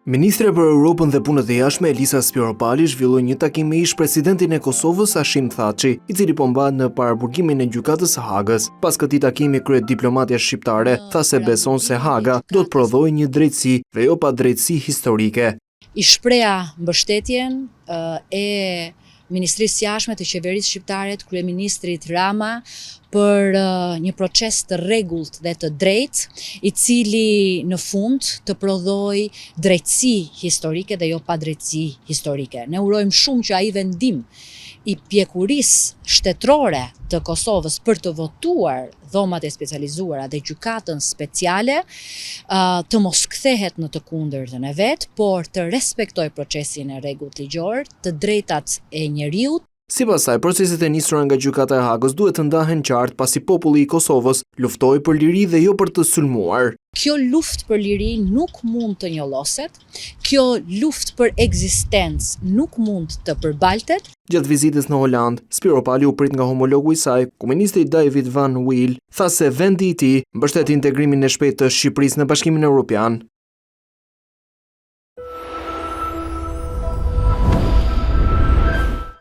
Ministre për Europën dhe Punët e Jashtme Elisa Spiropali zhvilloi një takim me ish-presidentin e Kosovës Hashim Thaçi, i cili po mbahet në paraburgimin e gjykatës së Hagës. Pas këtij takimi, kryediplomatja shqiptare tha se beson se Haga do të prodhojë një drejtësi dhe jo pa drejtësi historike. I shpreha mbështetjen e Ministrisë Jashtme të Qeverisë Shqiptare të Kryeministrit Rama për një proces të rregullt dhe të drejtë, i cili në fund të prodhoj drejtësi historike dhe jo pa drejtësi historike. Ne urojmë shumë që ai vendim i pjekurisë shtetërore të Kosovës për të votuar dhomat e specializuara dhe gjykatën speciale të mos kthehet në të kundërtën e vet, por të respektoj procesin e rregullt ligjor, të drejtat e njeriut. Sipas saj, proceset e nisura nga gjykata e Hagës duhet të ndahen qartë pasi populli i Kosovës luftoi për liri dhe jo për të sulmuar. Kjo luftë për liri nuk mund të njolloset, kjo luftë për ekzistencë nuk mund të përbaltet. Gjatë vizitës në Holand, Spiropali u prit nga homologu i saj, kryeministri David Van Wil, tha se vendi i tij mbështet integrimin e shpejtë të Shqipërisë në Bashkimin Evropian.